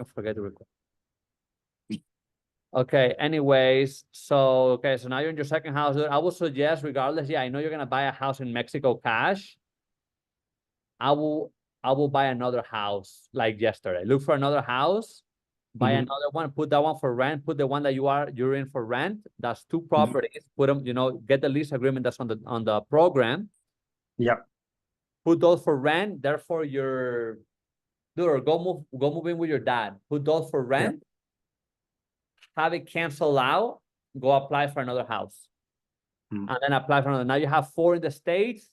I forget to record. Okay, anyways, so now you're in your second house, dude. I would suggest, regardless, yeah, I know you're gonna buy a house in Mexico cash. I will buy another house like yesterday. Look for another house, buy another one, put that one for rent, put the one that you're in for rent. That's two properties. Put them, get the lease agreement that's on the program. Yeah. Put those for rent. Therefore, or go move in with your dad. Put those for rent. Have it cancel out. Go apply for another house, and then apply for another. Now you have 4 in the States.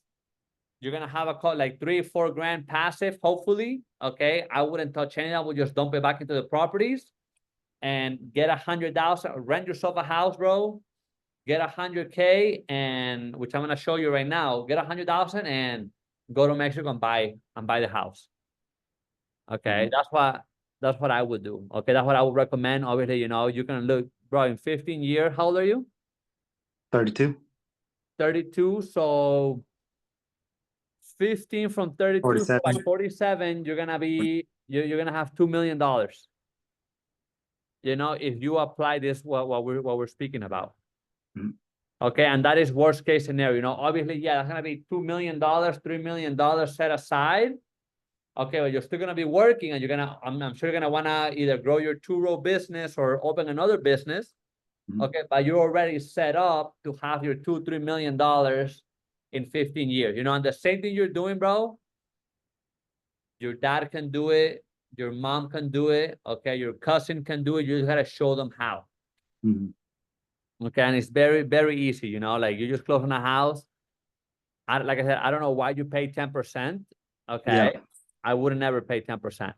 You're gonna have a call like 3-4 grand passive, hopefully. Okay, I wouldn't touch any of that. We'll just dump it back into the properties and get 100,000. Rent yourself a house, bro. Get 100K, and which I'm gonna show you right now. Get 100,000 and go to Mexico and buy the house. Okay, that's what I would do. Okay, that's what I would recommend. Obviously, you can look, bro, in 15 years. How old are you? 32. 32. So 15 from 32 47. to 47, you're gonna have $2 million. If you apply this, what we're speaking about. Okay, and that is worst case scenario. Obviously, yeah, that's gonna be $2 million, $3 million set aside. Okay, but you're still gonna be working, and I'm sure you're gonna wanna either grow your 2-row business or open another business. Okay, but you're already set up to have your $2-3 million in 15 years. And the same thing you're doing, bro. Your dad can do it. Your mom can do it. Okay, your cousin can do it. You just gotta show them how. Okay, and it's very, very easy. Like you just close on a house. Like I said, I don't know why you pay 10%. Okay. Yeah. I would never pay 10%.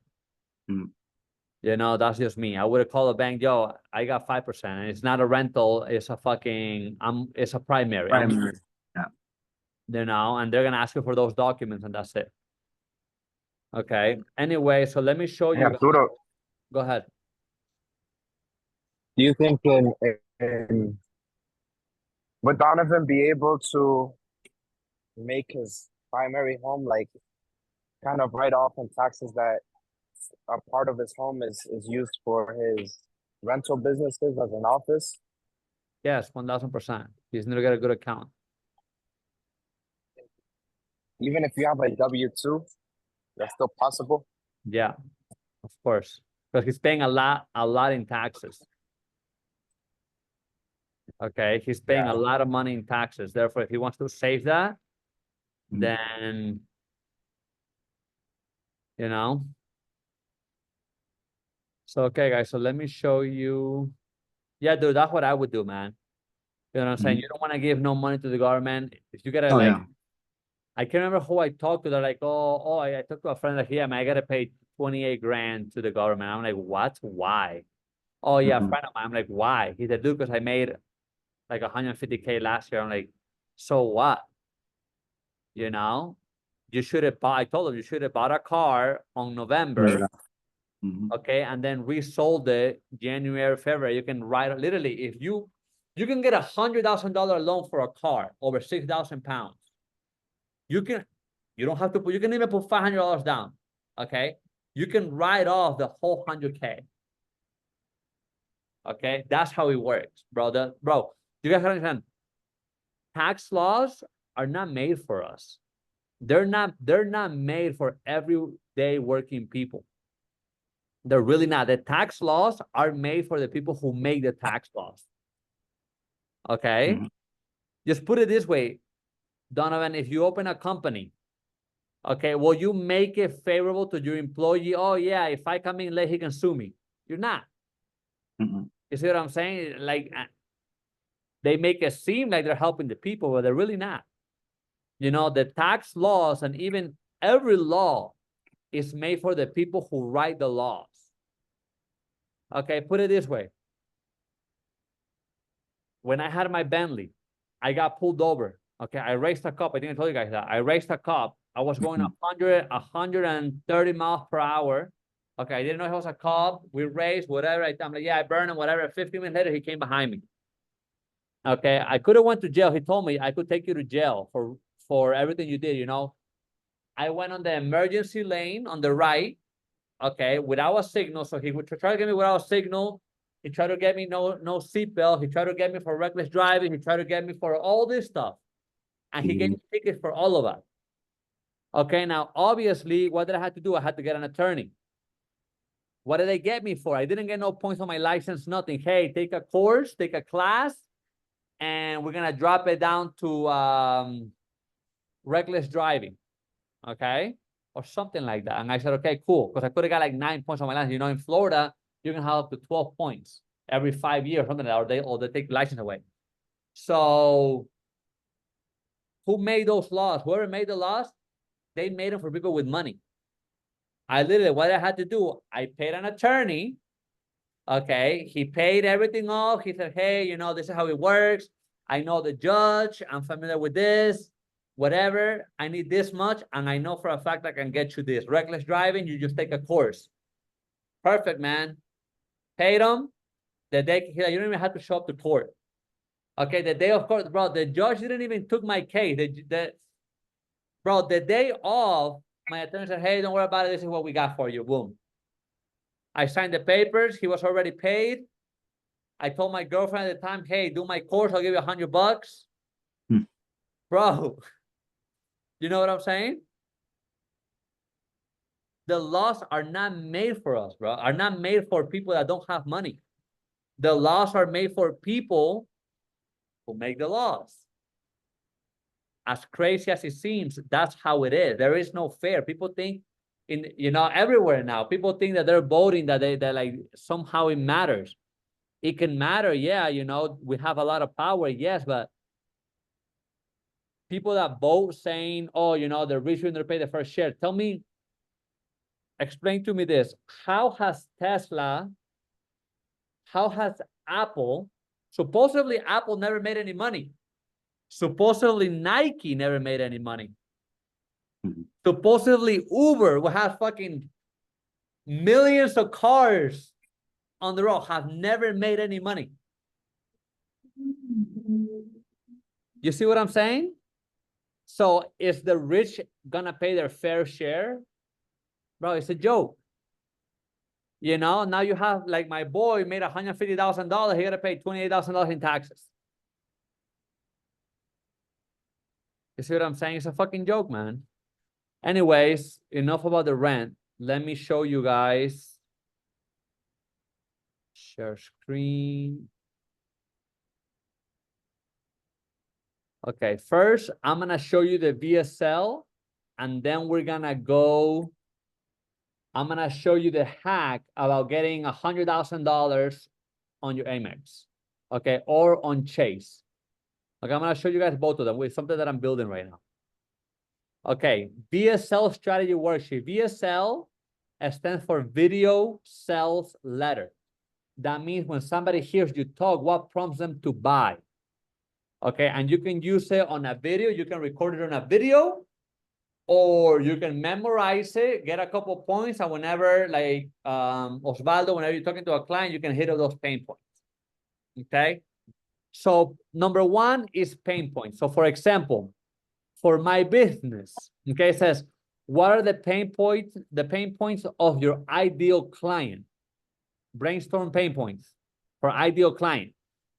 That's just me. I would have called the bank, yo, I got 5%. And it's not a rental, it's a it's a primary. Yeah. And they're gonna ask you for those documents, and that's it. Okay. Anyway, so let me show you. Arturo, go ahead. Do you think would Donovan be able to make his primary home like kind of write off on taxes that a part of his home is used for his rental businesses as an office? Yes, 1,000%. He's never got a good account. Even if you have a W-2, that's still possible? Yeah, of course. Because he's paying a lot in taxes. Okay, he's paying a lot of money in taxes. Therefore, if he wants to save that, then So okay, guys. So let me show you. Yeah, dude, that's what I would do, man. You know what I'm saying? You don't want to give no money to the government. If you gotta I can't remember who I talked to. They're like, I talked to a friend like, yeah, man, I gotta pay 28 grand to the government. I'm like, what? Why? Oh yeah, a friend of mine. I'm like, why? He said, dude, because I made like 150K last year. I'm like, so what? You should have bought. I told him you should have bought a car on November. Okay, and then resold it January, February. You can write literally if you can get $100,000 loan for a car over 6,000 pounds. You don't have to put. You can even put $500 down. Okay, you can write off the whole 100K. Okay, that's how it works, brother. Bro, you guys understand? Tax laws are not made for us. They're not made for everyday working people. They're really not. The tax laws are made for the people who make the tax laws. Okay? Just put it this way, Donovan, if you open a company, okay, will you make it favorable to your employee? Oh, yeah, if I come in late, he can sue me. You're not. You see what I'm saying? Like, they make it seem like they're helping the people, but they're really not. The tax laws and even every law is made for the people who write the laws. Okay, put it this way. When I had my Bentley, I got pulled over. Okay, I raced a cop. I think I told you guys that. I raced a cop. I was going 130 miles per hour. Okay, I didn't know he was a cop. We raced, whatever. I'm like, yeah, I burned him, whatever. 15 minutes later, he came behind me. Okay, I could have went to jail. He told me I could take you to jail for everything you did, I went on the emergency lane on the right. okay, without a signal. So he would try to get me without a signal. He tried to get me no seatbelt. He tried to get me for reckless driving. He tried to get me for all this stuff. And he gave me tickets for all of that. Okay, now, obviously, what did I have to do? I had to get an attorney. What did they get me for? I didn't get no points on my license, nothing. Hey, take a course, take a class, and we're going to drop it down to reckless driving, okay? Or something like that. And I said, okay, cool. Because I could have got like 9 points on my license. You know, in Florida, you can have up to 12 points every 5 years, something like that, or they take the license away. So who made those laws? Whoever made the laws, they made them for people with money. I literally, what I had to do, I paid an attorney. Okay, he paid everything off. He said, hey, you know, this is how it works. I know the judge. I'm familiar with this. Whatever. I need this much. And I know for a fact I can get you this. Reckless driving, you just take a course. Perfect, man. Paid him. The day, you don't even have to show up to court. Okay, the day of court, bro, the judge didn't even took my case. Bro, the day of, my attorney said, hey, don't worry about it. This is what we got for you. Boom. I signed the papers. He was already paid. I told my girlfriend at the time, hey, do my course. I'll give you $100. Bro, you know what I'm saying? The laws are not made for us, bro. Are not made for people that don't have money. The laws are made for people who make the laws. As crazy as it seems, that's how it is. There is no fair. People think everywhere now, people think that they're voting, that like somehow it matters. It can matter, yeah, we have a lot of power, yes, but people that vote saying, oh, the rich shouldn't pay the first share. Explain to me this. How has Apple, supposedly Apple never made any money. Supposedly Nike never made any money. Supposedly Uber will have fucking millions of cars on the road, have never made any money. You see what I'm saying? So is the rich gonna pay their fair share? Bro, it's a joke. Now you have, like, my boy made $150,000. He gotta pay $28,000 in taxes. You see what I'm saying? It's a fucking joke, man. Anyways, enough about the rent. Let me show you guys. Share screen. Okay, first, I'm going to show you the VSL, and then we're going to go. I'm going to show you the hack about getting $100,000 on your Amex, okay, or on Chase. Okay, I'm going to show you guys both of them with something that I'm building right now. Okay, VSL strategy worksheet. VSL stands for Video Sales Letter. That means when somebody hears you talk, what prompts them to buy? Okay, and you can use it on a video. You can record it on a video, or you can memorize it, get a couple points, and whenever, like Osvaldo, whenever you're talking to a client, you can hit those pain points. Okay, so number one is pain points. So for example, for my business, okay, it says, what are the pain points of your ideal client? Brainstorm pain points for ideal client.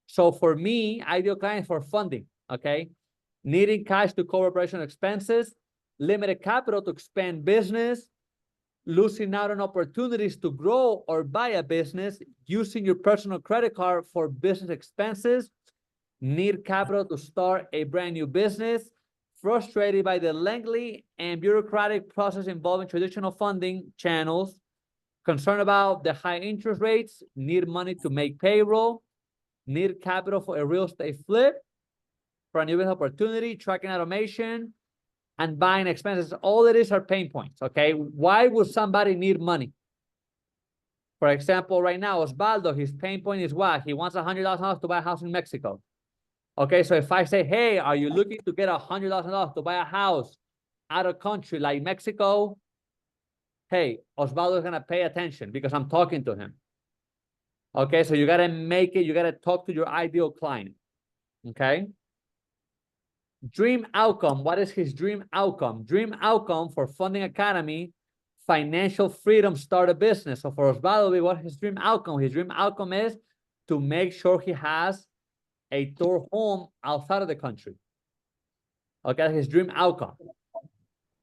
So for me, ideal client for funding, okay? Needing cash to cover operational expenses, limited capital to expand business, losing out on opportunities to grow or buy a business, using your personal credit card for business expenses, need capital to start a brand new business, frustrated by the lengthy and bureaucratic process involving traditional funding channels, concerned about the high interest rates, need money to make payroll, need capital for a real estate flip, for a new business opportunity, tracking automation, and buying expenses. All it is are pain points, okay? Why would somebody need money? For example, right now, Osvaldo, his pain point is what? He wants $100,000 to buy a house in Mexico. Okay, so if I say, hey, are you looking to get $100,000 to buy a house out of country like Mexico? Hey, Osvaldo is going to pay attention because I'm talking to him. Okay, so you got to make it, you got to talk to your ideal client. Okay. Dream outcome. What is his dream outcome? Dream outcome for Funding Academy financial freedom, start a business. So for Osvaldo, what's his dream outcome? His dream outcome is to make sure he has a third home outside of the country. Okay, his dream outcome.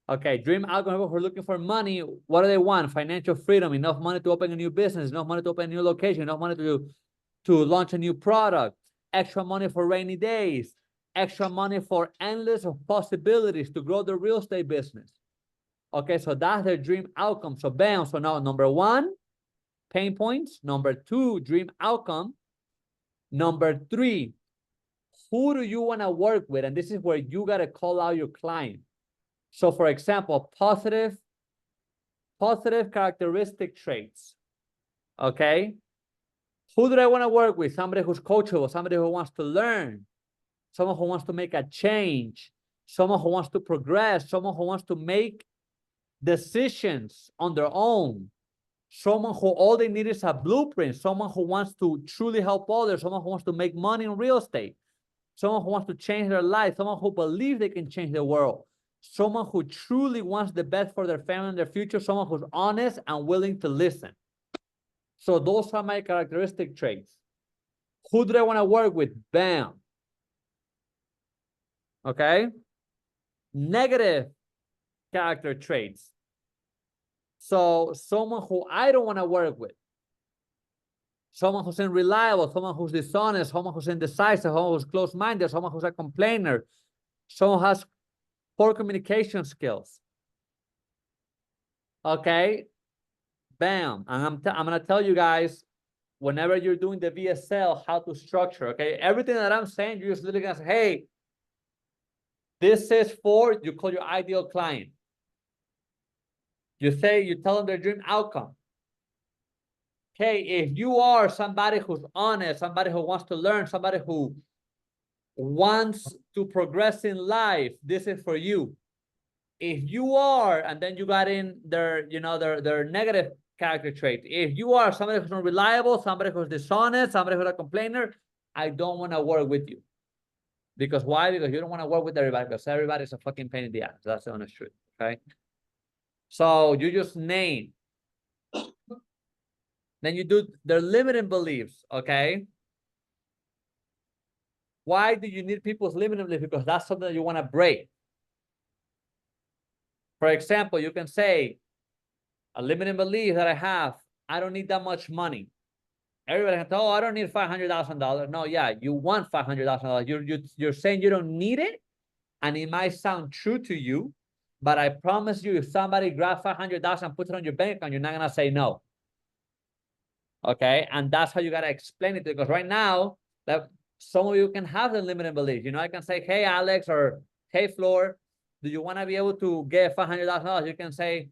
Okay, dream outcome who are looking for money. What do they want? Financial freedom, enough money to open a new business, enough money to open a new location, enough money to launch a new product, extra money for rainy days, extra money for endless of possibilities to grow the real estate business. Okay, so that's their dream outcome. So bam, so now number one, pain points. Number two, dream outcome. Number three, who do you want to work with? And this is where you got to call out your client. So for example, positive characteristic traits. Okay. Who do I want to work with? Somebody who's coachable, somebody who wants to learn, someone who wants to make a change, someone who wants to progress, someone who wants to make decisions on their own, someone who all they need is a blueprint, someone who wants to truly help others, someone who wants to make money in real estate, someone who wants to change their life, someone who believes they can change the world, someone who truly wants the best for their family and their future, someone who's honest and willing to listen. So those are my characteristic traits. Who do I want to work with? Bam. Okay. Negative character traits. So someone who I don't want to work with. Someone who's unreliable, someone who's dishonest, someone who's indecisive, someone who's close-minded, someone who's a complainer, someone who has poor communication skills. Okay. Bam. And I'm going to tell you guys, whenever you're doing the VSL, how to structure, okay? Everything that I'm saying, you're just literally going to say, hey, this is for, you call your ideal client. You tell them their dream outcome. Okay, if you are somebody who's honest, somebody who wants to learn, somebody who wants to progress in life, this is for you. If you are, and then you got in their, their negative character trait. If you are somebody who's unreliable, somebody who's dishonest, somebody who's a complainer, I don't want to work with you. Because why? Because you don't want to work with everybody, because everybody's a fucking pain in the ass. That's the honest truth. Okay. So you just name. Then you do their limiting beliefs. Okay. Why do you need people's limiting beliefs? Because that's something that you want to break. For example, you can say, a limiting belief that I have, I don't need that much money. Everybody can tell, oh, I don't need $500,000. No, yeah, you want $500,000. You're saying you don't need it, and it might sound true to you, but I promise you, if somebody grabs $500,000 and puts it on your bank account, you're not gonna say no. Okay, and that's how you gotta explain it, because right now, that some of you can have the limiting belief. I can say, hey, Alex, or hey, Flor, do you want to be able to get $500,000? You can say,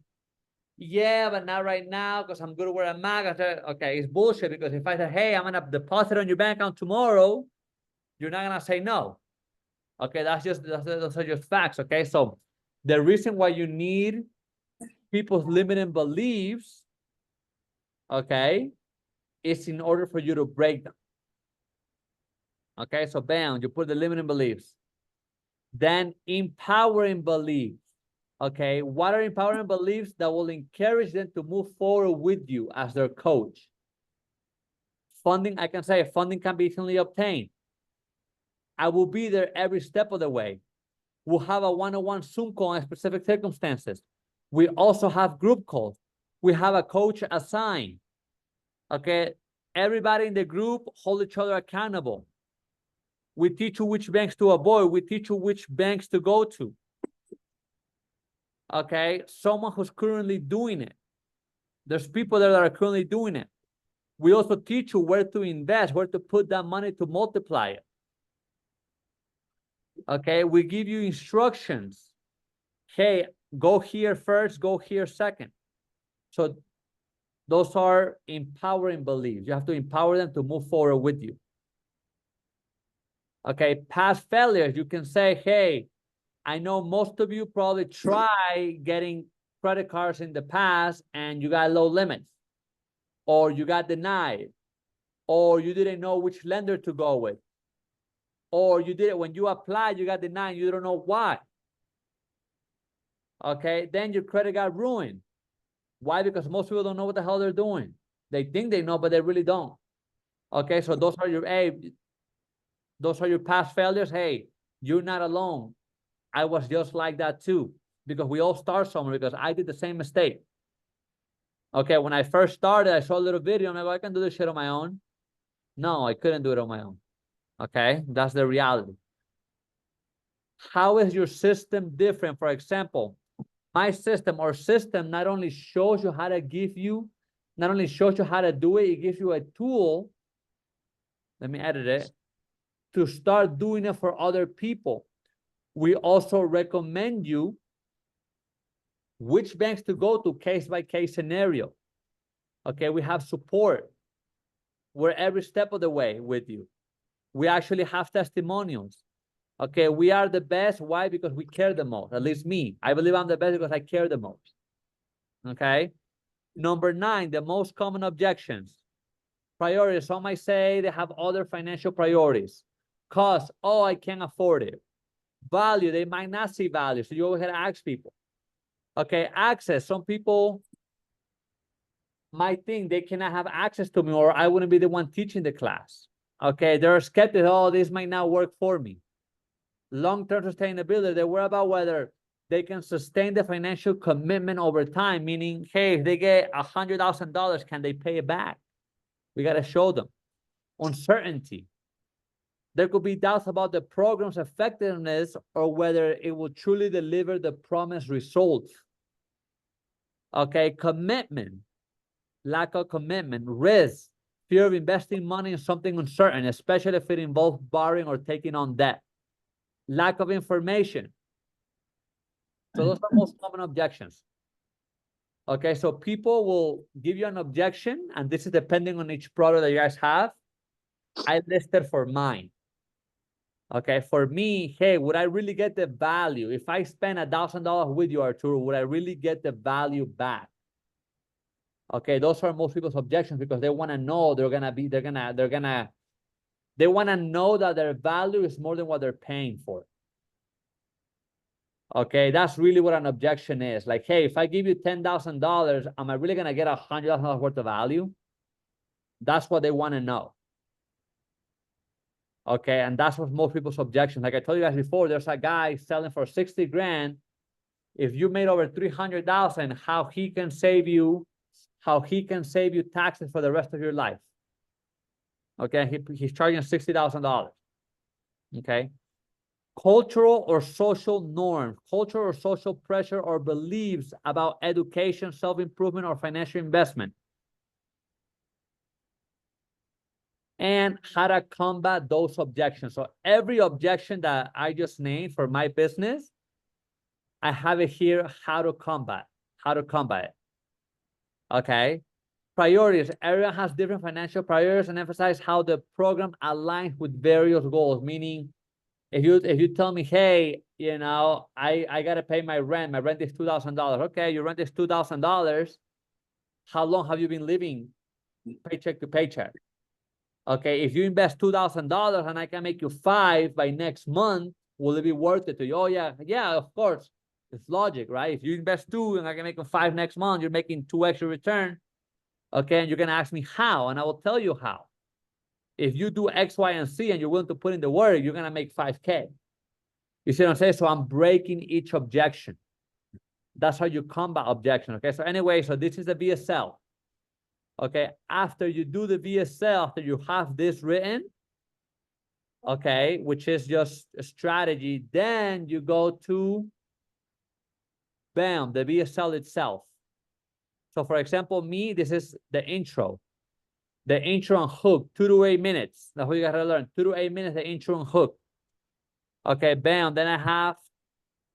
yeah, but not right now because I'm good where I'm at. Okay, it's bullshit, because if I say, hey, I'm gonna deposit on your bank account tomorrow, you're not gonna say no. Okay, those are just facts. Okay, so the reason why you need people's limiting beliefs, okay, is in order for you to break them. Okay, so bam, you put the limiting beliefs. Then empowering beliefs. Okay, what are empowering beliefs that will encourage them to move forward with you as their coach? Funding, I can say funding can be easily obtained. I will be there every step of the way. We'll have a one-on-one Zoom call in specific circumstances. We also have group calls. We have a coach assigned. Okay, everybody in the group hold each other accountable. We teach you which banks to avoid. We teach you which banks to go to. Okay, someone who's currently doing it. There's people there that are currently doing it. We also teach you where to invest, where to put that money to multiply it. Okay, we give you instructions. Hey, go here first, go here second. So those are empowering beliefs. You have to empower them to move forward with you. Okay, past failures, you can say, hey, I know most of you probably try getting credit cards in the past and you got low limits, or you got denied, or you didn't know which lender to go with, or you did it when you applied, you got denied, you don't know why. Okay, then your credit got ruined. Why? Because most people don't know what the hell they're doing. They think they know, but they really don't. Okay, so those are your, hey, those are your past failures. Hey, you're not alone. I was just like that too, because we all start somewhere, because I did the same mistake. Okay, when I first started, I saw a little video and I'm like, I can do this shit on my own. No, I couldn't do it on my own. Okay, that's the reality. How is your system different? For example, my system or system not only shows you how to give you, not only shows you how to do it, it gives you a tool. Let me edit it to start doing it for other people. We also recommend you which banks to go to, case by case scenario. Okay, we have support. We're every step of the way with you. We actually have testimonials. Okay, we are the best. Why? Because we care the most. At least me. I believe I'm the best because I care the most. Okay. Number 9, the most common objections. Priorities. Some might say they have other financial priorities. Cost. Oh, I can't afford it. Value. They might not see value. So you always have to ask people. Okay. Access. Some people might think they cannot have access to me, or I wouldn't be the one teaching the class. Okay. They're skeptical. Oh, this might not work for me. Long-term sustainability, they worry about whether they can sustain the financial commitment over time, meaning, hey, if they get $100,000, can they pay it back? We got to show them. Uncertainty. There could be doubts about the program's effectiveness or whether it will truly deliver the promised results. Okay, commitment, lack of commitment, risk, fear of investing money in something uncertain, especially if it involves borrowing or taking on debt. Lack of information. So those are most common objections. Okay, so people will give you an objection, and this is depending on each product that you guys have. I listed for mine. Okay, for me, hey, would I really get the value? If I spend $1,000 with you, Arturo, would I really get the value back? Okay, those are most people's objections because they want to know they want to know that their value is more than what they're paying for. Okay, that's really what an objection is. Like, hey, if I give you $10,000, am I really gonna get $100,000 worth of value? That's what they want to know. Okay, and that's what most people's objections. Like I told you guys before, there's a guy selling for 60 grand. If you made over 300,000, how he can save you taxes for the rest of your life. Okay, he's charging $60,000. Okay. Cultural or social norms, cultural or social pressure or beliefs about education, self-improvement, or financial investment. And how to combat those objections. So every objection that I just named for my business, I have it here, how to combat it. Okay. Priorities. Everyone has different financial priorities, and emphasize how the program aligns with various goals, meaning if you tell me, hey, you know, I got to pay my rent. My rent is $2,000. Okay, your rent is $2,000. How long have you been living paycheck to paycheck? Okay, if you invest $2,000 and I can make you $5,000 by next month, will it be worth it to you? Oh, yeah, of course. It's logic, right? If you invest $2,000 and I can make you $5,000 next month, you're making 2x return. Okay, and you're going to ask me how, and I will tell you how. If you do X, Y, and Z and you're willing to put in the work, you're going to make $5,000. You see what I'm saying? So I'm breaking each objection. That's how you combat objection. Okay, so anyway, so this is the VSL. Okay, after you do the VSL, after you have this written, okay, which is just a strategy, then you go to, bam, the VSL itself. So for example, me, this is the intro. The intro and hook, 2 to 8 minutes. That's what you gotta learn. 2 to 8 minutes, the intro and hook. Okay, bam. Then I have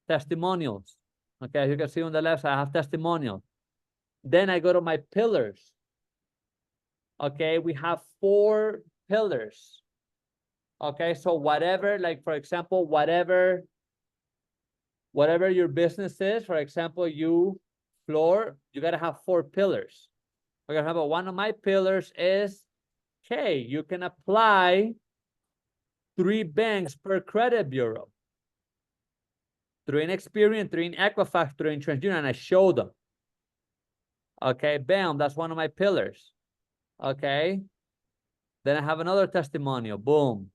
testimonials. Okay, as you can see on the left side, I have testimonials. Then I go to my pillars. Okay, we have 4 pillars. Okay, so whatever, like for example, whatever your business is, for example, you gotta have 4 pillars. For example, one of my pillars is, okay, you can apply 3 banks per credit bureau. 3 in Experian, 3 in Equifax, 3 in TransUnion, and I show them. Okay, bam, that's one of my pillars. Okay. Then I have another testimonial, boom.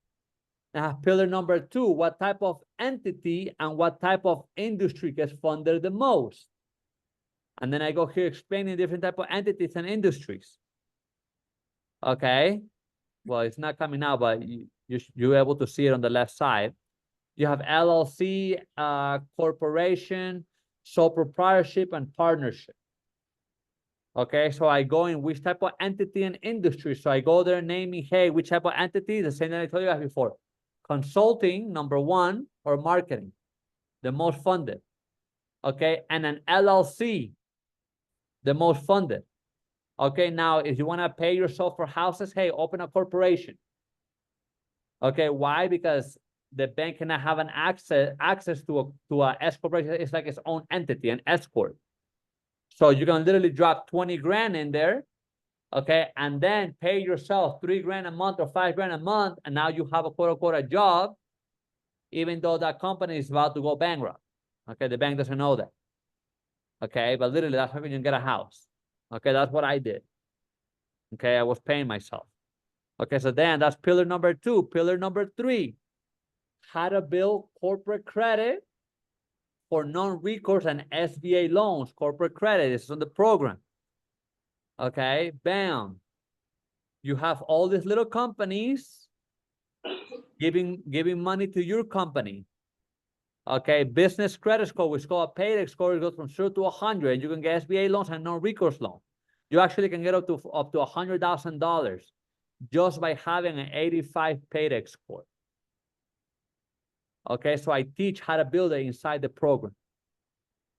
I have pillar number 2, what type of entity and what type of industry gets funded the most? And then I go here explaining different type of entities and industries. Okay. Well, it's not coming out, but you're able to see it on the left side. You have LLC, corporation, sole proprietorship, and partnership. Okay, so I go in which type of entity and industry. So I go there naming, hey, which type of entity? The same that I told you guys before. Consulting, number 1, or marketing, the most funded. Okay, and an LLC, the most funded. Okay, now if you want to pay yourself for houses, hey, open a corporation. Okay, why? Because the bank cannot have an access to a S corporation. It's like its own entity, an S corp. So you can literally drop 20 grand in there, okay, and then pay yourself 3 grand a month or 5 grand a month, and now you have a quote unquote a job, even though that company is about to go bankrupt. Okay, the bank doesn't know that. Okay, but literally that's how you can get a house. Okay, that's what I did. Okay, I was paying myself. Okay, so then that's pillar number 2. Pillar number 3, how to build corporate credit for non-recourse and SBA loans. Corporate credit is on the program. Okay, bam. You have all these little companies giving money to your company. Okay, business credit score, which is called a paydex score, it goes from 0 to 100, and you can get SBA loans and non-recourse loan. You actually can get up to $100,000 just by having an 85 paydex score. Okay, so I teach how to build it inside the program.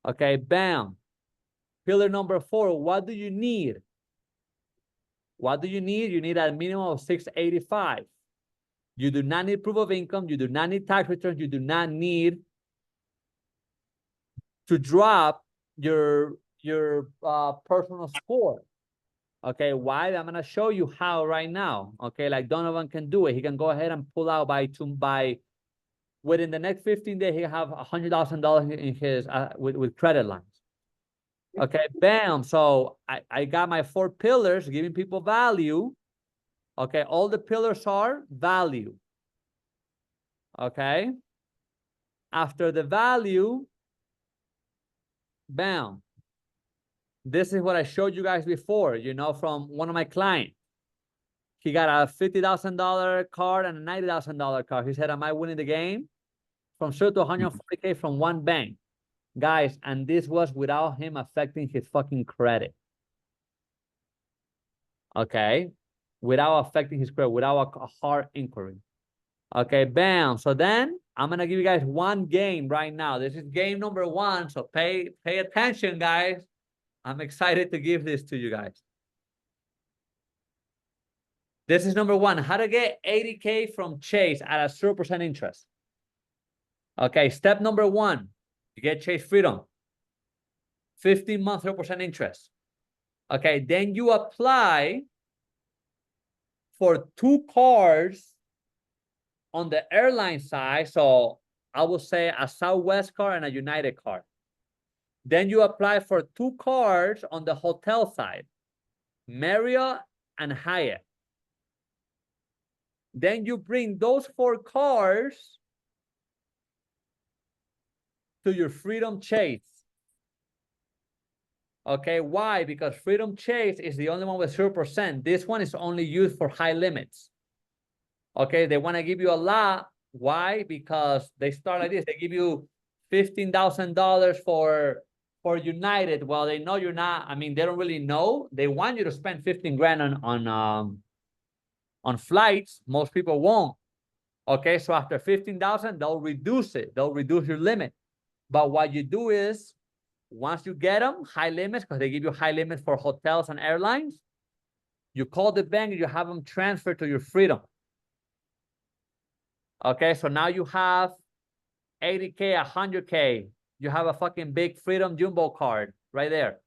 Okay, bam. Pillar number 4, what do you need? What do you need? You need a minimum of 685. You do not need proof of income. You do not need tax returns. You do not need to drop your personal score. Okay, why? I'm gonna show you how right now. Okay, like Donovan can do it. He can go ahead and pull out by within the next 15 days, he can have $100,000 in his with credit lines. Okay, bam. So I got my 4 pillars, giving people value. Okay, all the pillars are value. Okay. After the value, bam. This is what I showed you guys before, you know, from one of my clients. He got a $50,000 card and a $90,000 card. He said, am I winning the game? From 0 to 140K from one bank. Guys, and this was without him affecting his fucking credit. Okay. Without affecting his credit, without a hard inquiry. Okay, bam. So then I'm gonna give you guys one game right now. This is game number 1. So pay attention, guys. I'm excited to give this to you guys. This is number 1. How to get 80K from Chase at a 0% interest. Okay, step number 1. You get Chase Freedom. 15-month 0% interest. Okay, then you apply for 2 cards on the airline side. So I will say a Southwest card and a United card. Then you apply for 2 cards on the hotel side, Marriott and Hyatt. Then you bring those 4 cards to your Freedom Chase. Okay, why? Because Freedom Chase is the only one with 0%. This one is only used for high limits. Okay, they want to give you a lot. Why? Because they start like this. They give you $15,000 for United. Well, they know you're not. I mean, they don't really know. They want you to spend 15 grand on flights. Most people won't. Okay, so after 15,000, they'll reduce it. They'll reduce your limit. But what you do is, once you get them, high limits, because they give you high limits for hotels and airlines, you call the bank and you have them transfer to your Freedom. Okay, so now you have 80K, 100K. You have a fucking big Freedom Jumbo card right there.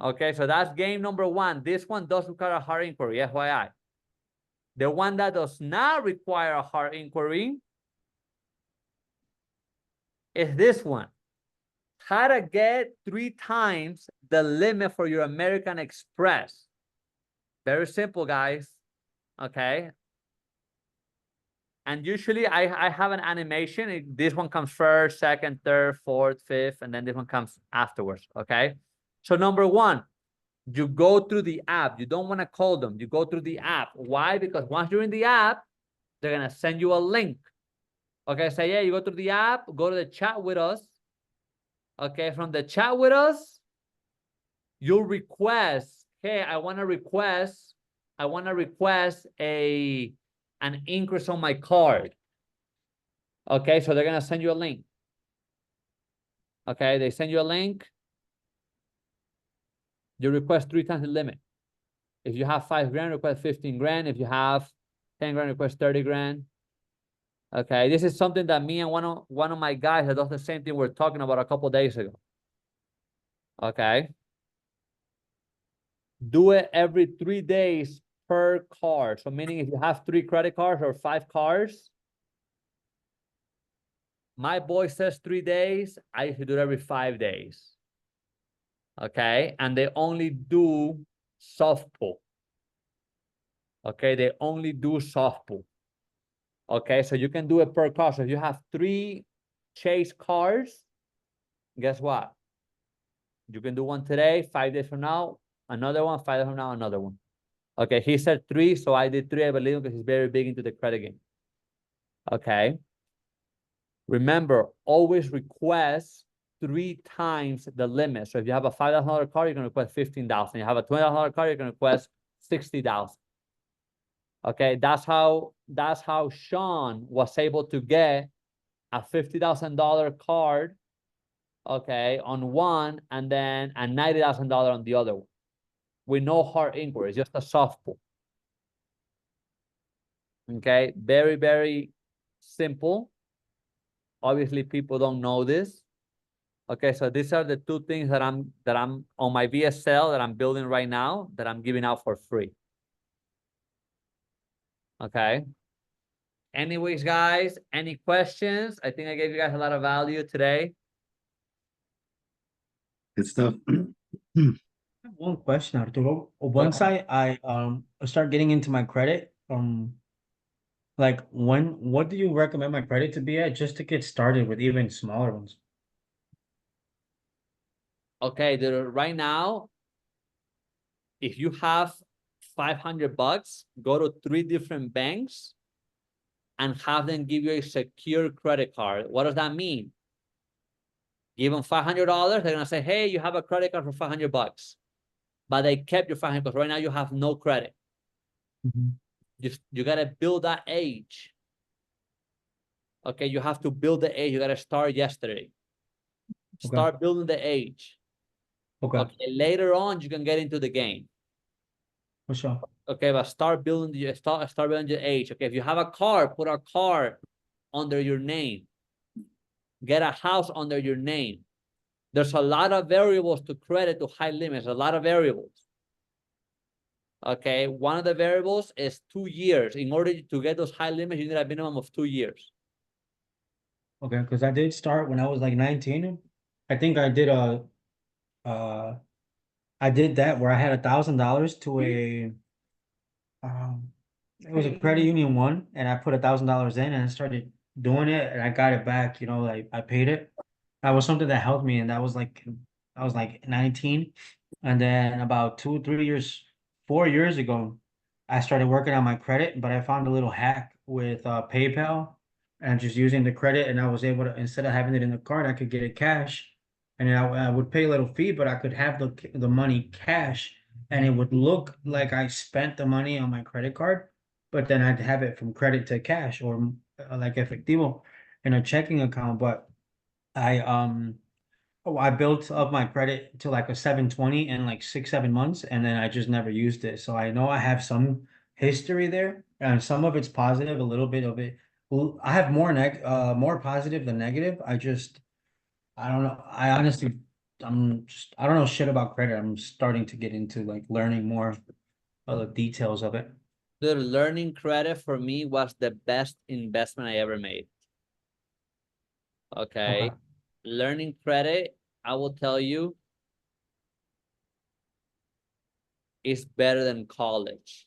Okay, so that's game number 1. This one does require a hard inquiry, FYI. The one that does not require a hard inquiry is this one. how to get 3 times the limit for your American Express. Very simple, guys. Okay. And usually I have an animation. This one comes first, second, third, fourth, fifth, and then this one comes afterwards. Okay. So number one, you go through the app. You don't want to call them. You go through the app. Why? Because once you're in the app, they're going to send you a link. Okay. So yeah, you go through the app, go to the chat with us. Okay. From the chat with us, you'll request, hey, I want to request an increase on my card. Okay, so they're gonna send you a link. Okay, they send you a link. You request 3 times the limit. If you have 5 grand, request 15 grand. If you have 10 grand, request 30 grand. Okay, this is something that me and one of my guys that does the same thing we're talking about a couple of days ago. Okay. Do it every 3 days per card. So meaning if you have 3 credit cards or 5 cards, my boy says 3 days, I used to do it every 5 days. Okay, and they only do soft pull. Okay, they only do soft pull. Okay, so you can do it per card. So if you have 3 chase cards, guess what? You can do one today, 5 days from now, another one, 5 days from now, another one. Okay, he said 3, so I did 3, I believe, because he's very big into the credit game. Okay. Remember, always request 3 times the limit. So if you have a $5,000 card, you're going to request 15,000. You have a $20,000 card, you're going to request 60,000. Okay, that's how Sean was able to get a $50,000 card, okay, on one, and then a $90,000 on the other one, with no hard inquiry, just a soft pull. Okay, very, very simple. Obviously, people don't know this. Okay, so these are the 2 things that I'm on my VSL that I'm building right now that I'm giving out for free. Okay. Anyways, guys, any questions? I think I gave you guys a lot of value today. Good stuff. One question, Arturo. Once I start getting into my credit, like what do you recommend my credit to be at just to get started with even smaller ones? Okay, right now, if you have $500, go to 3 different banks and have them give you a secure credit card. What does that mean? Give them $500, they're gonna say, hey, you have a credit card for $500, but they kept your $500 because right now you have no credit. You gotta build that age. Okay, you have to build the age. You gotta start yesterday. Start building the age. Okay, later on you can get into the game. For sure. Okay, but start building your age. Okay, if you have a car, put a car under your name. Get a house under your name. There's a lot of variables to credit to high limits, a lot of variables. Okay, one of the variables is 2 years. In order to get those high limits, you need a minimum of 2 years. Okay, because I did start when I was like 19. I think I did I did that where I had $1,000 to a it was a credit union one, and I put $1,000 in and I started doing it and I got it back, like I paid it. That was something that helped me, and that was like I was like 19. And then about 2, 3 years, 4 years ago, I started working on my credit, but I found a little hack with PayPal and just using the credit, and I was able to, instead of having it in the card, I could get it cash. And then I would pay a little fee, but I could have the money cash, and it would look like I spent the money on my credit card, but then I'd have it from credit to cash or like efectivo in a checking account. But I built up my credit to like a 720 in like 6, 7 months, and then I just never used it. So I know I have some history there, and some of it's positive, a little bit of it. Well, I have more positive than negative. I don't know. I honestly, I don't know shit about credit. I'm starting to get into like learning more of the details of it. The learning credit for me was the best investment I ever made. Okay. Learning credit I will tell you, it's better than college.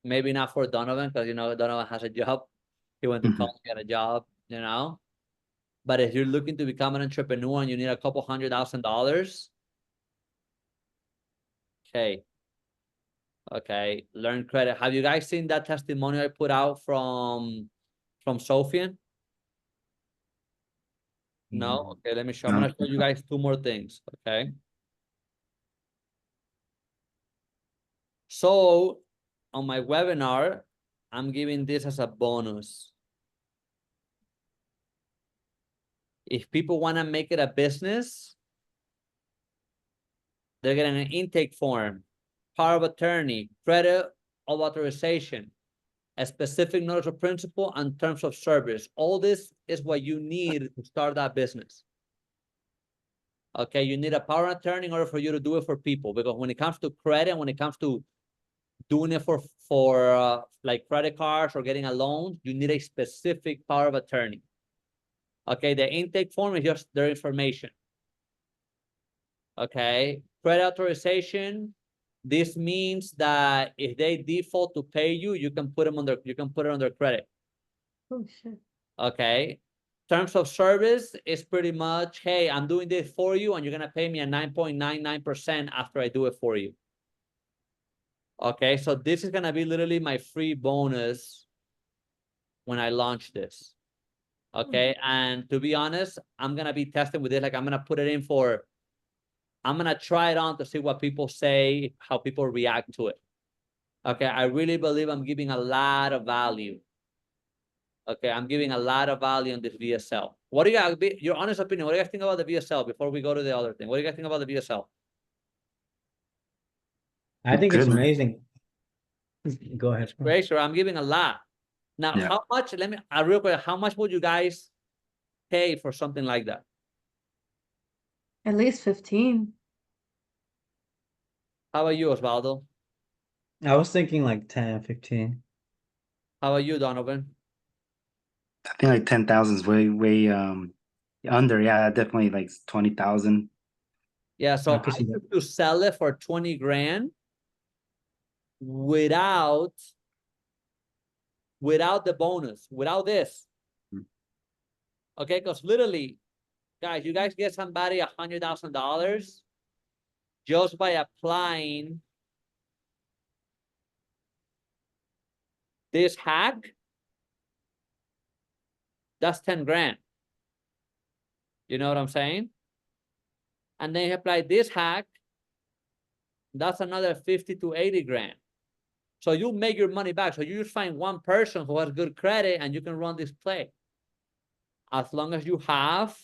Maybe not for Donovan, because you know Donovan has a job. He went to Mhm. college, got a job, you know. But if you're looking to become an entrepreneur and you need a couple $100,000, okay. Okay, learn credit. Have you guys seen that testimonial I put out from Sofian? No? Okay, let me show. I'm No. gonna show you guys two more things. Okay. So on my webinar, I'm giving this as a bonus. If people want to make it a business, they're getting an intake form, power of attorney, credit of authorization, a specific notice of principle, and terms of service. All this is what you need to start that business. Okay, you need a power of attorney in order for you to do it for people, because when it comes to credit, when it comes to doing it for like credit cards or getting a loan, you need a specific power of attorney. Okay, the intake form is just their information. Okay, credit authorization. This means that if they default to pay you, you can put them under, you can put it under credit. Oh shit. Okay. Terms of service is pretty much, hey, I'm doing this for you, and you're gonna pay me a 9.99% after I do it for you. Okay, so this is gonna be literally my free bonus when I launch this. Okay, and to be honest, I'm gonna be testing with it. Like I'm gonna put it in for, I'm gonna try it on to see what people say, how people react to it. Okay, I really believe I'm giving a lot of value. Okay, I'm giving a lot of value on this VSL. What do you guys, your honest opinion, what do you guys think about the VSL before we go to the other thing? What do you guys think about the VSL? I think it's Good. amazing. Go ahead. Great, sure, I'm giving a lot. Now, Yeah. how much, let me, real quick, how much would you guys pay for something like that? At least 15. How about you, Osvaldo? I was thinking like 10, 15. How about you, Donovan? I think like 10,000 is way under. Yeah, definitely like 20,000. Yeah, so I I could see that. used to sell it for 20 grand without the bonus, without this. Mm. Okay, because literally, guys, you guys get somebody $100,000 just by applying this hack. That's 10 grand. You know what I'm saying? And then you apply this hack, that's another 50 to 80 grand. So you make your money back. So you just find one person who has good credit and you can run this play. As long as you have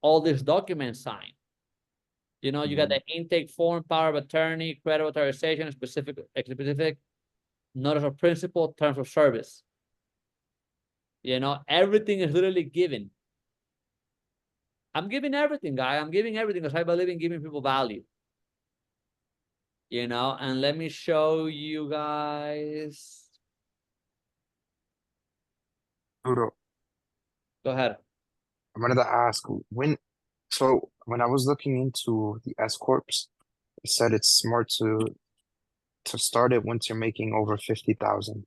all these documents signed. You know, you got the intake form, power of attorney, credit authorization, specific notice of principle, terms of service. You know, everything is literally given. I'm giving everything, guy. I'm giving everything because I believe in giving people value. You know, and let me show you guys. Udo, Go ahead. I wanted to ask so when I was looking into the S corps, it said it's smart to start it once you're making over 50,000.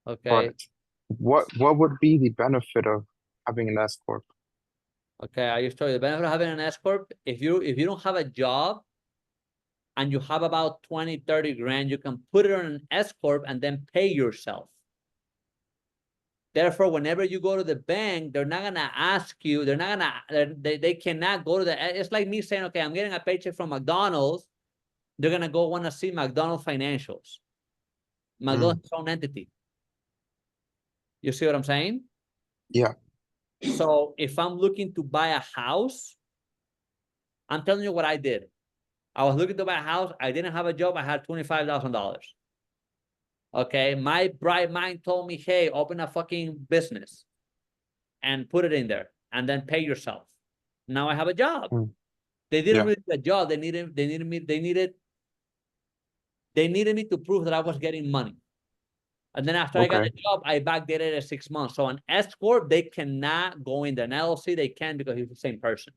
Okay. But what would be the benefit of having an S corp? Okay, I just told you the benefit of having an S corp. If you don't have a job and you have about 20, 30 grand, you can put it on an S corp and then pay yourself. Therefore, whenever you go to the bank, they're not gonna ask you. They're not gonna. They cannot go to the. It's like me saying, okay, I'm getting a paycheck from McDonald's. They're gonna go want to see McDonald's financials. McDonald's is own entity. You see what I'm saying? Yeah. So if I'm looking to buy a house, I'm telling you what I did. I was looking to buy a house. I didn't have a job. I had $25,000. Okay, my bright mind told me, hey, open a fucking business and put it in there and then pay yourself. Now I have a job. They didn't really need a job. They needed me to prove that I was getting money. And then after I got Okay. the job, I backdated it 6 months. So an S corp, they cannot go in the LLC. They can because he's the same person.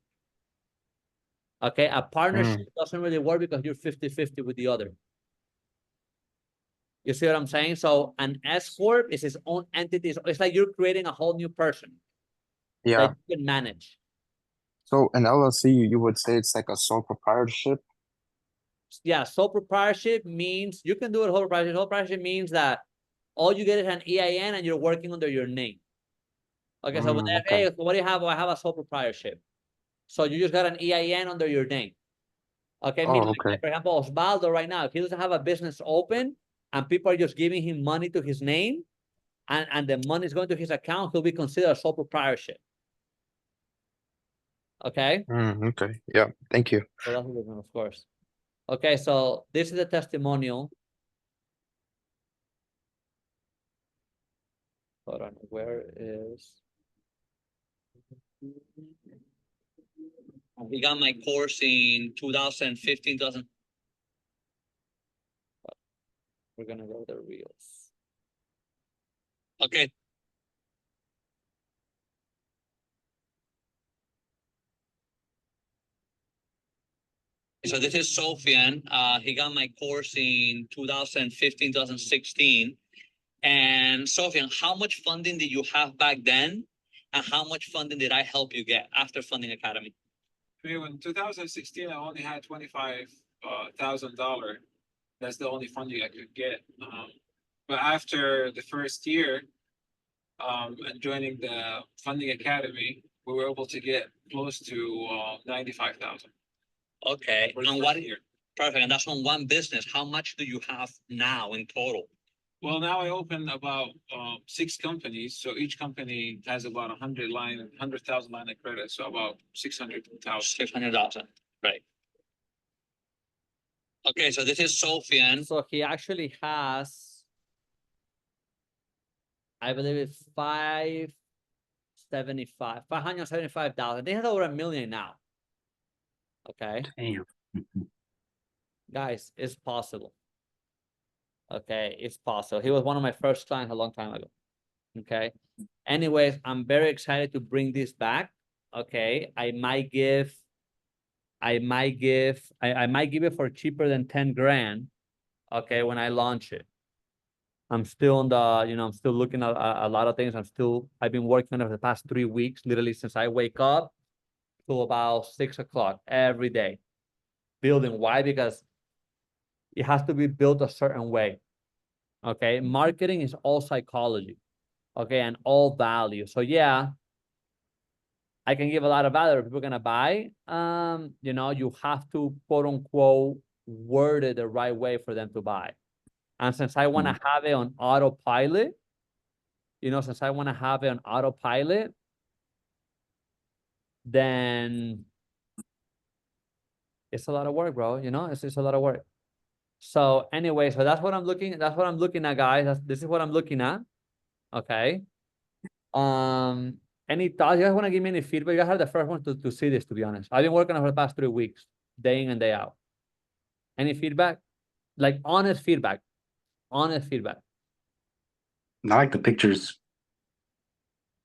Okay, a partnership doesn't really work because you're 50-50 with the other. You see what I'm saying? So an S corp is its own entity. It's like you're creating a whole new person Yeah. that you can manage. So an LLC, you would say it's like a sole proprietorship? Yeah, sole proprietorship means you can do it whole proprietorship. Whole proprietorship means that all you get is an EIN and you're working under your name. Okay, so when they Okay. hey, so what do you have? Well, I have a sole proprietorship. So you just got an EIN under your name. Okay, Oh, meaning okay. like, for example, Osvaldo right now, if he doesn't have a business open and people are just giving him money to his name and the money is going to his account, he'll be considered a sole proprietorship. Okay? Okay. Yeah. Thank you. So that's a good one, of course. Okay, so this is a testimonial. Hold on, where is... He got my course in 2015, 2000. We're gonna go to the reels. Okay. So this is Sofian. He got my course in 2015, 2016. And Sofian, how much funding did you have back then? And how much funding did I help you get after Funding Academy? In 2016, I only had $25,000. That's the only funding I could get. But after the first year, and joining the Funding Academy, we were able to get close to 95,000. Okay. For And the what first year. perfect. And that's on one business. How much do you have now in total? Well, now I open about 6 companies. So each company has about 100,000 line of credit. So about 600,000. 600,000. Right. Okay, so this is Sofian. So he actually has, I believe it's 575,000. They have over 1 million now. Okay. Damn. Guys, it's possible. Okay, it's possible. He was one of my first clients a long time ago. Okay. Anyways, I'm very excited to bring this back. Okay. I might give it for cheaper than 10 grand. Okay, when I launch it. I'm still on the, I'm still looking at a lot of things. I've been working on it for the past 3 weeks, literally since I wake up till about 6 o'clock every day. Building. Why? Because it has to be built a certain way. Okay. Marketing is all psychology. Okay. And all value. So yeah, I can give a lot of value. People are gonna buy. You have to quote unquote word it the right way for them to buy. And since I want to have it on autopilot, then it's a lot of work, bro. It's a lot of work. So anyway, so that's what I'm looking at, guys. This is what I'm looking at. Okay. Any thoughts? You guys want to give me any feedback? You guys are the first one to see this, to be honest. I've been working on it for the past 3 weeks, day in and day out. Any feedback? Like honest feedback. Honest feedback. I like the pictures.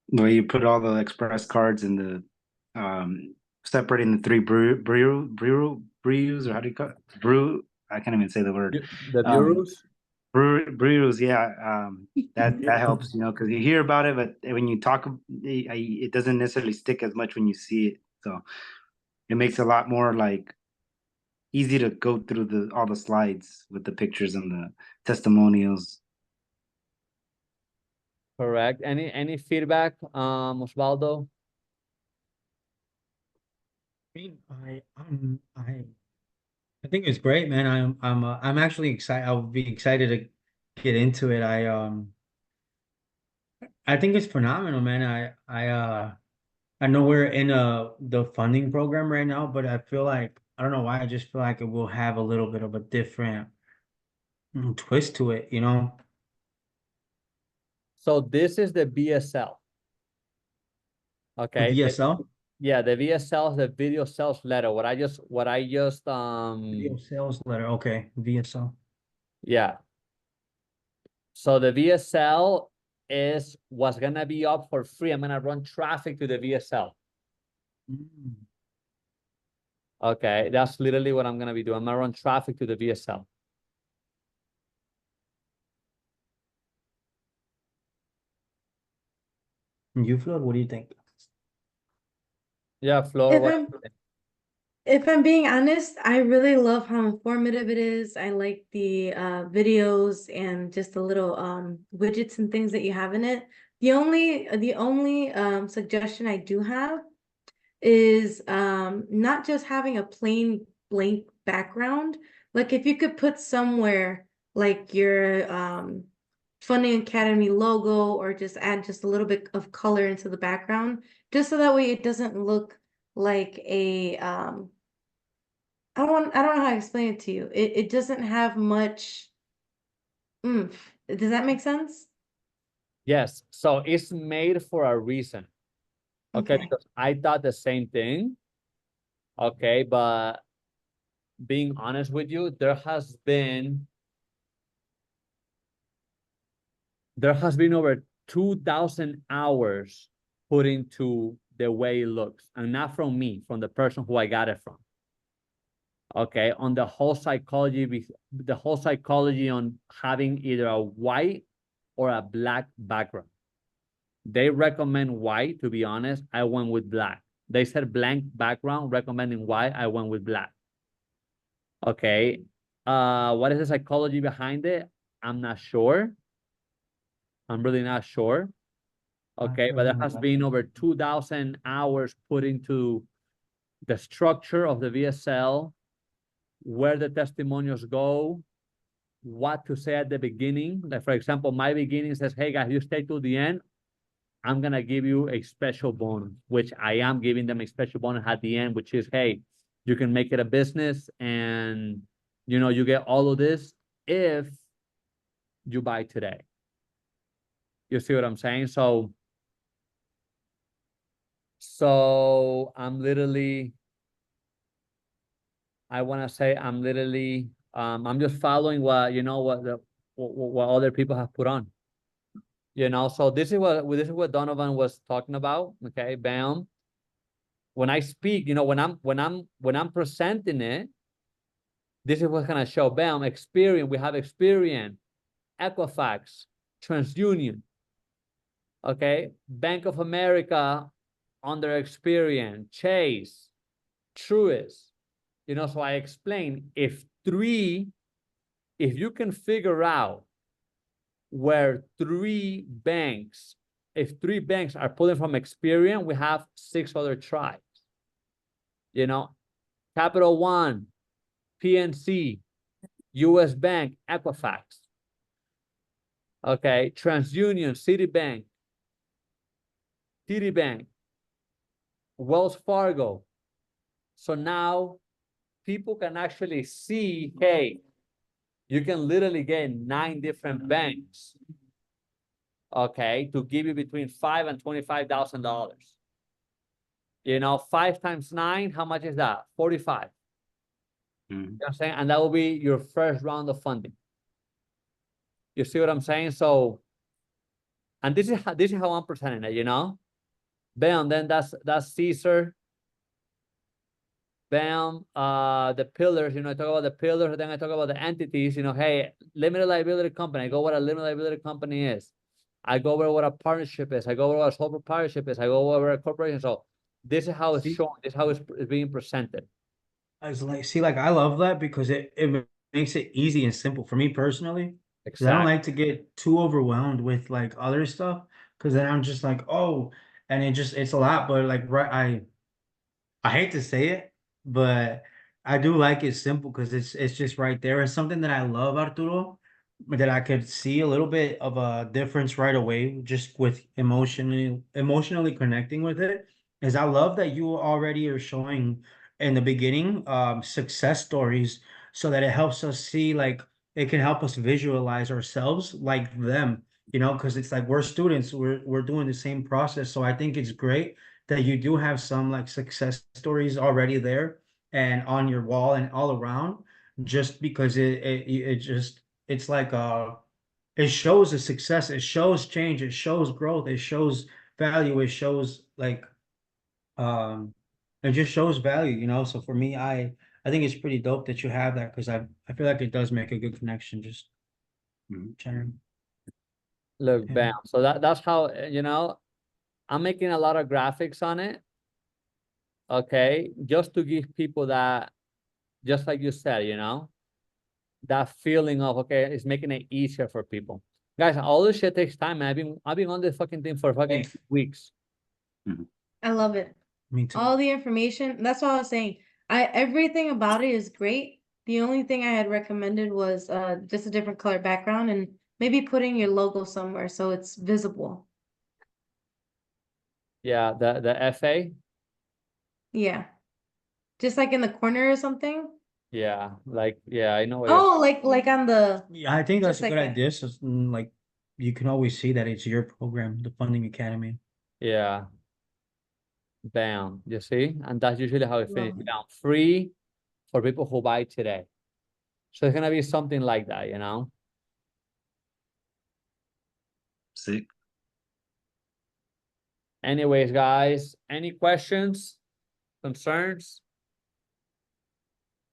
The way you put all the express cards in the separating the 3 brews, or how do you call it? Brew. I can't even say the word. The bureaus? Brews, yeah. That helps, because you hear about it, but when you talk, it doesn't necessarily stick as much when you see it. So it makes it a lot more like easy to go through all the slides with the pictures and the testimonials. Correct. Any feedback, Osvaldo? I think it's great, man. I'm actually excited. I'll be excited to get into it. I think it's phenomenal, man. I know we're in the funding program right now, but I feel like I don't know why. I just feel like it will have a little bit of a different twist to it, So this is the VSL. Okay. VSL? Yeah, the VSL is the video sales letter. What I just Video sales letter. Okay, VSL. yeah. So the VSL is what's gonna be up for free. I'm gonna run traffic to the VSL. Mm. Okay, that's literally what I'm gonna be doing. I'm gonna run traffic to the VSL. And you, Floyd, what do you think? Yeah, Flor, If what? I'm if I'm being honest, I really love how informative it is. I like the videos and just the little widgets and things that you have in it. The only suggestion I do have is not just having a plain blank background. Like if you could put somewhere like your Funding Academy logo or just add just a little bit of color into the background, just so that way it doesn't look like a I don't know how to explain it to you. It doesn't have much oomph. Does that make sense? Yes, so it's made for a reason. Okay, Okay. because I thought the same thing. Okay, but being honest with you, there has been over 2,000 hours put into the way it looks, and not from me, from the person who I got it from. Okay, on the whole psychology on having either a white or a black background. They recommend white, to be honest. I went with black. They said blank background, recommending white. I went with black. Okay. What is the psychology behind it? I'm not sure. I'm really not sure. Okay, but there has been over 2,000 hours put into the structure of the VSL, where the testimonials go, what to say at the beginning. Like, for example, my beginning says, hey guys, you stay to the end, I'm gonna give you a special bonus, which I am giving them a special bonus at the end, which is, hey, you can make it a business and you get all of this if you buy today. You see what I'm saying? So I'm literally, I want to say I'm literally, I'm just following what what other people have put on. So this is what Donovan was talking about. Okay, bam. When I speak, when I'm presenting it, this is what's gonna show. Bam, Experian. We have Experian, Equifax, TransUnion. Okay, Bank of America under Experian, Chase, Truist. So I explain if you can figure out where if three banks are pulling from Experian, we have 6 other tribes. Capital One, PNC, US Bank, Equifax. Okay, TransUnion, Citibank, TD Bank, Wells Fargo. So now people can actually see, hey, you can literally get 9 different banks, okay, to give you between $5,000 and $25,000. 5 times 9, how much is that? 45. You know what I'm saying? And that will be your first round of funding. You see what I'm saying? So, and this is how I'm presenting it, Bam, then that's Caesar. Bam, the pillars, I talk about the pillars, then I talk about the entities, hey, limited liability company, I go what a limited liability company is. I go over what a partnership is. I go over what a sole proprietorship is. I go over a corporation. So this is how it's shown. This is how it's being presented. I was like, see, like I love that because it makes it easy and simple for me personally. Because I don't Exactly. like to get too overwhelmed with like other stuff. Because then I'm just like, oh, and it's a lot. But like, right, I hate to say it, but I do like it simple because it's just right there. It's something that I love, Arturo, that I could see a little bit of a difference right away, just with emotionally connecting with it. Is I love that you already are showing in the beginning success stories so that it helps us see like it can help us visualize ourselves like them, because it's like we're students, we're doing the same process. So I think it's great that you do have some like success stories already there and on your wall and all around, just because it just it's like it shows a success, it shows change, it shows growth, it shows value, it shows like it just shows value, you know. So for me, I think it's pretty dope that you have that because I feel like it does make a good connection. Just Mhm. generally. Look, Yeah. bam. So that's how, you know, I'm making a lot of graphics on it. Okay, just to give people that, just like you said, you know, that feeling of, okay, it's making it easier for people. Guys, all this shit takes time, man. I've been on this fucking thing for fucking weeks. I love it. Me too. All the information. That's what I was saying. Everything about it is great. The only thing I had recommended was just a different color background and maybe putting your logo somewhere so it's visible. Yeah, the FA. Yeah. Just like in the corner or something. Yeah, like, yeah, I know what you're Oh, like on the Yeah, I think that's Just a like good that. idea. So, like, you can always see that it's your program, the Funding Academy. Yeah. Bam. You see? And that's usually how it finishes. Love it. Down free for people who buy today. So it's gonna be something like that, you know? Sick. Anyways, guys, any questions, concerns?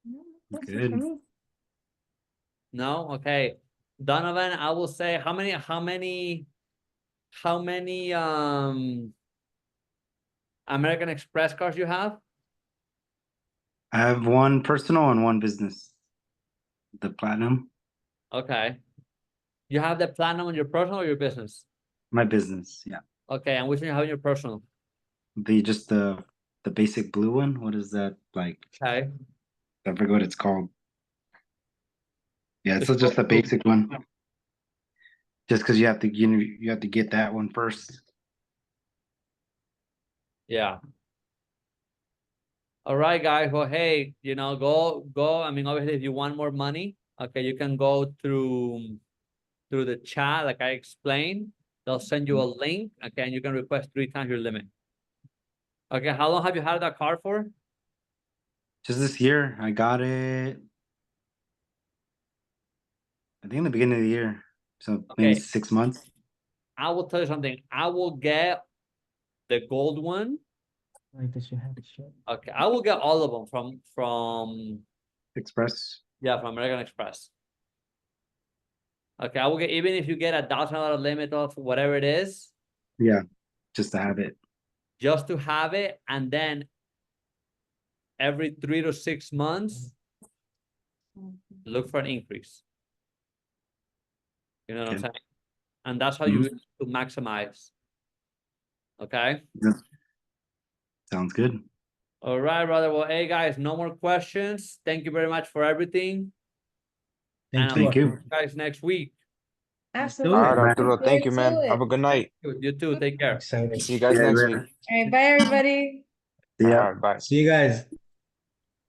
No, that's it Good. for me. No? Okay. Donovan, I will say how many American Express cards you have? I have one personal and one business. The platinum, Okay. You have the platinum on your personal or your business? my business. Yeah. Okay, and which one you have in your personal? The basic blue one. What is that like? Okay. I forget what it's called. Yeah, it's It's just the called blue. basic one. Just because you have to, you have to get that one first. Yeah. All right, guys. Well, hey, you know, go. I mean, obviously, if you want more money, okay, you can go through the chat, like I explained. They'll send you a link, okay, and you can request 3 times your limit. Okay, how long have you had that card for? Just this year, I got it. I think in the beginning of the year, so maybe Okay. 6 months. I will tell you something. I will get the gold one. Like this, you have to show. Okay, I will get all of them from Express. yeah, from American Express. Okay, I will get, even if you get $1,000 limit of whatever it is, Yeah, just to have it. just to have it, and then every 3 to 6 months, look for an increase. You know what I'm Okay. saying? And that's how you to maximize. Okay. Yeah. Sounds good. All right, brother. Well, hey guys, no more questions. Thank you very much for everything. Thank And you. Thank you. guys next week. Let's do Absolutely. it. All right, Right. Arturo. Thank you, Forward man. to Have a it. good night. You too. Take care. Excited. See you guys Yeah, next right. week. All right, bye everybody. See All ya. right, bye. See you guys.